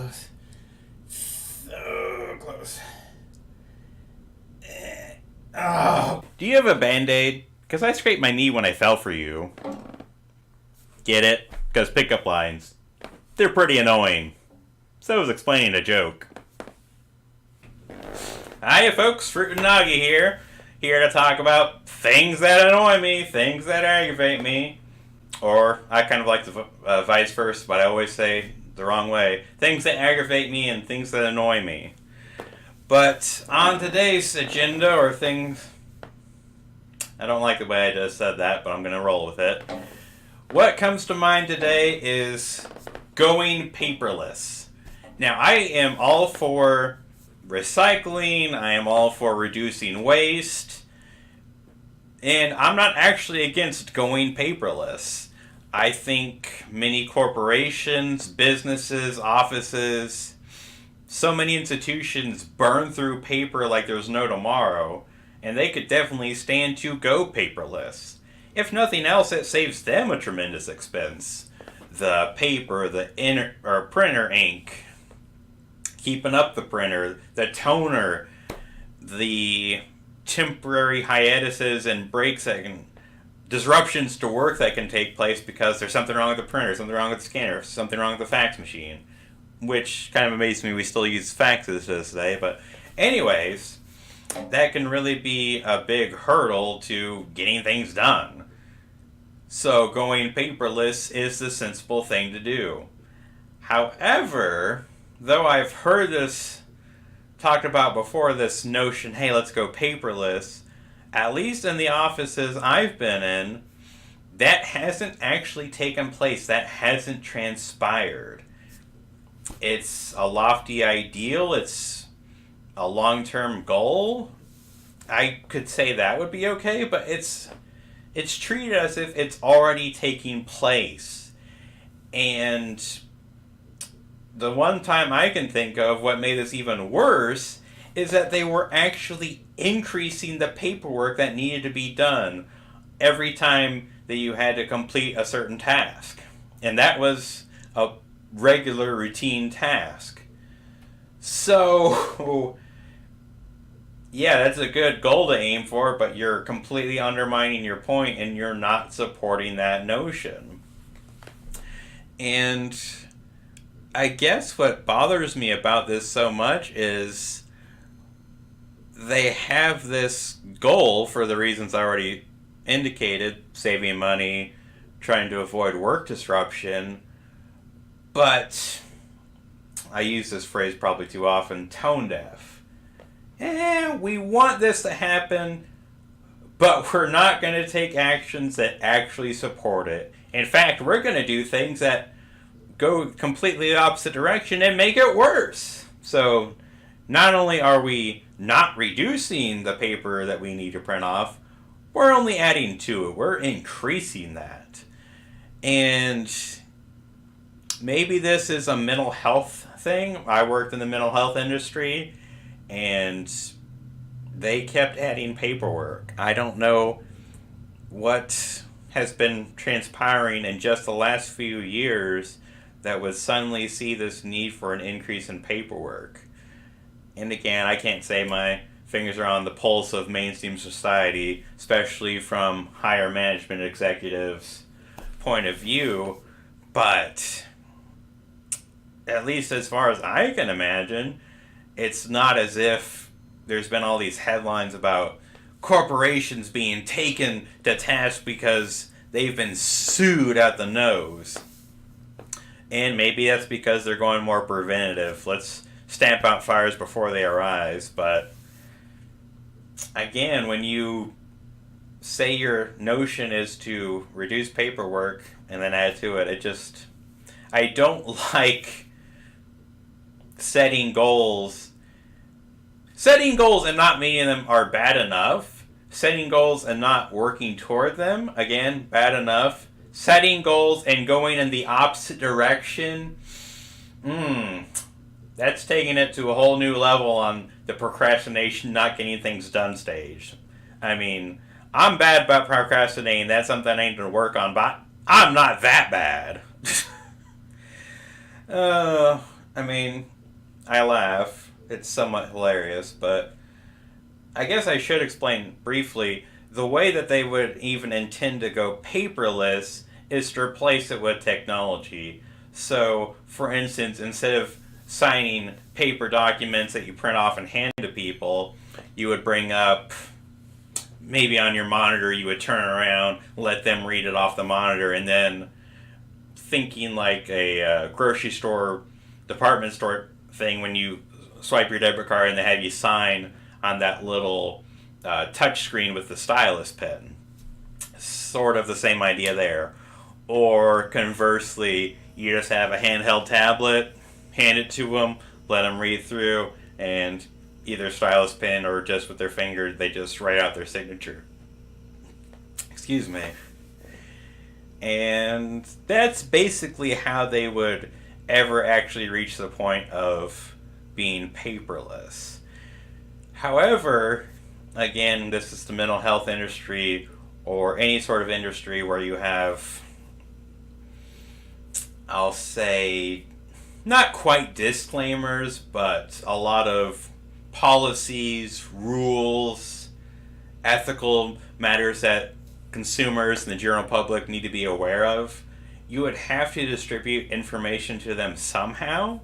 close. So close. Oh. Do you have a Band-Aid? Because I scraped my knee when I fell for you. Get it? Because pickup lines, they're pretty annoying. So I was explaining a joke. Hiya folks, Fruit and Nagi here. Here to talk about things that annoy me, things that aggravate me. Or, I kind of like the vice versa, but I always say the wrong way. Things that aggravate me and things that annoy me. But on today's agenda, or things... I don't like the way I just said that, but I'm going to roll with it. What comes to mind today is going paperless. Now, I am all for recycling. I am all for reducing waste. And I'm not actually against going paperless. I think many corporations, businesses, offices, so many institutions burn through paper like there's no tomorrow, and they could definitely stand to go paperless. If nothing else, it saves them a tremendous expense. The paper, the printer ink, keeping up the printer, the toner, the temporary hiatuses and breaks that can, disruptions to work that can take place because there's something wrong with the printer, something wrong with the scanner, something wrong with the fax machine. Which kind of amazes me we still use faxes to this day. But anyways, that can really be a big hurdle to getting things done. So going paperless is the sensible thing to do. However, though I've heard this talked about before, this notion, hey, let's go paperless, at least in the offices I've been in, that hasn't actually taken place. That hasn't transpired. It's a lofty ideal. It's a long-term goal. I could say that would be okay, but it's treated as if it's already taking place. And the one time I can think of what made this even worse is that they were actually increasing the paperwork that needed to be done every time that you had to complete a certain task. And that was a regular routine task. So, yeah, that's a good goal to aim for, but you're completely undermining your point and you're not supporting that notion. And I guess what bothers me about this so much is they have this goal for the reasons I already indicated, saving money, trying to avoid work disruption, but I use this phrase probably too often, tone deaf. We want this to happen, but we're not going to take actions that actually support it. In fact, we're going to do things that go completely the opposite direction and make it worse. So not only are we not reducing the paper that we need to print off, we're only adding to it. We're increasing that. And maybe this is a mental health thing. I worked in the mental health industry, and they kept adding paperwork. I don't know what has been transpiring in just the last few years that would suddenly see this need for an increase in paperwork. And again, I can't say my fingers are on the pulse of mainstream society, especially from higher management executives' point of view, but at least as far as I can imagine, it's not as if there's been all these headlines about corporations being taken to task because they've been sued at the nose. And maybe that's because they're going more preventative. Let's stamp out fires before they arise. But again, when you say your notion is to reduce paperwork and then add to it, I don't like setting goals. Setting goals and not meeting them are bad enough. Setting goals and not working toward them, again, bad enough. Setting goals and going in the opposite direction, that's taking it to a whole new level on the procrastination, not getting things done stage. I mean, I'm bad about procrastinating. That's something I need to work on, but I'm not that bad. I mean, I laugh. It's somewhat hilarious, but I guess I should explain briefly the way that they would even intend to go paperless is to replace it with technology. So, for instance, instead of signing paper documents that you print off and hand to people, you would bring up maybe on your monitor, you would turn around, let them read it off the monitor, and then thinking like a grocery store, department store thing when you swipe your debit card and they have you sign on that little touch screen with the stylus pen. Sort of the same idea there. Or conversely, you just have a handheld tablet, hand it to them, let them read through, and either stylus pen or just with their finger, they just write out their signature. Excuse me. And that's basically how they would ever actually reach the point of being paperless. However, again, this is the mental health industry or any sort of industry where you have, I'll say, not quite disclaimers, but a lot of policies, rules, ethical matters that consumers and the general public need to be aware of. You would have to distribute information to them somehow,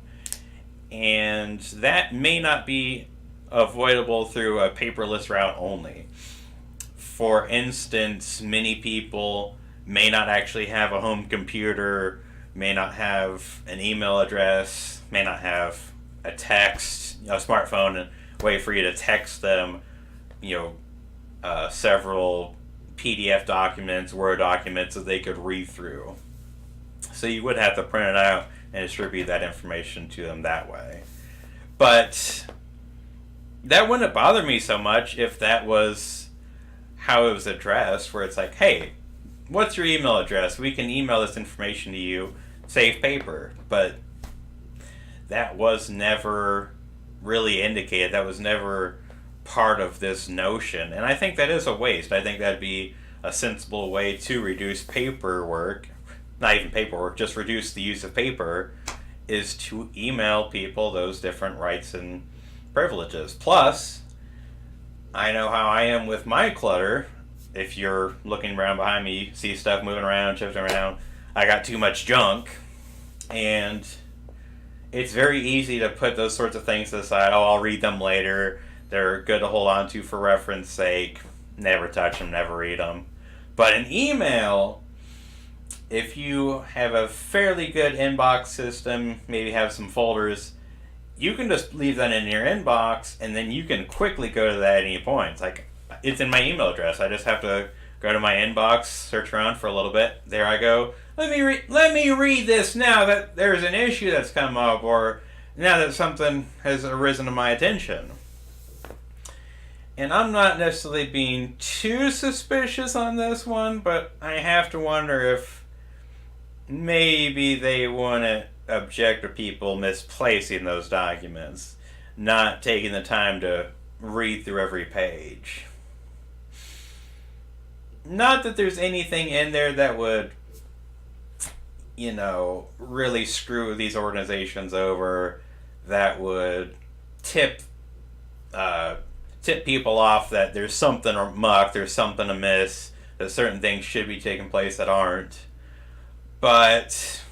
and that may not be avoidable through a paperless route only. For instance, many people may not actually have a home computer, may not have an email address, may not have a text, a smartphone, and way for you to text them, several PDF documents, Word documents that they could read through. So you would have to print it out and distribute that information to them that way. But that wouldn't bother me so much if that was how it was addressed, where it's like, hey, what's your email address? We can email this information to you, save paper. But that was never really indicated. That was never part of this notion. And I think that is a waste. I think that'd be a sensible way to reduce paperwork. Not even paperwork, just reduce the use of paper, is to email people those different rights and privileges. Plus, I know how I am with my clutter. If you're looking around behind me, you see stuff moving around, shifting around. I got too much junk, and it's very easy to put those sorts of things aside. Oh, I'll read them later. They're good to hold on to for reference sake. Never touch them, never read them. But an email, if you have a fairly good inbox system, maybe have some folders, you can just leave that in your inbox, and then you can quickly go to that at any point. It's like, it's in my email address. I just have to go to my inbox, search around for a little bit. There I go. Let me read this now that there's an issue that's come up, or now that something has arisen to my attention. And I'm not necessarily being too suspicious on this one, but I have to wonder if maybe they want to object to people misplacing those documents, not taking the time to read through every page. Not that there's anything in there that would, really screw these organizations over, that would tip people off that there's something muck, there's something amiss, that certain things should be taking place that aren't. But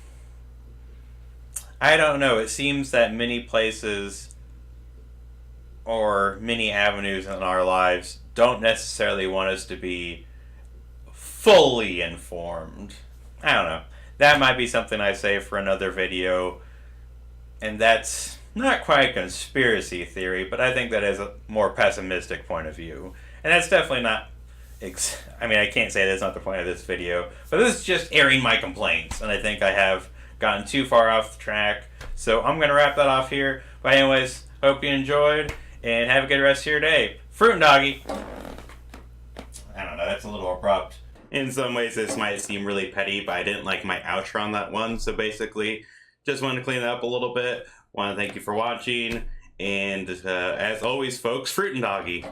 I don't know. It seems that many places or many avenues in our lives don't necessarily want us to be fully informed. I don't know. That might be something I say for another video. And that's not quite a conspiracy theory, but I think that is a more pessimistic point of view. And that's definitely not... I can't say that's not the point of this video, but this is just airing my complaints, and I think I have gotten too far off the track. So I'm going to wrap that off here. But anyways, hope you enjoyed, and have a good rest of your day. Fruit and Doggy. I don't know, that's a little abrupt. In some ways, this might seem really petty, but I didn't like my outro on that one. So basically, just wanted to clean that up a little bit. Want to thank you for watching. And as always, folks, Fruit and Doggy.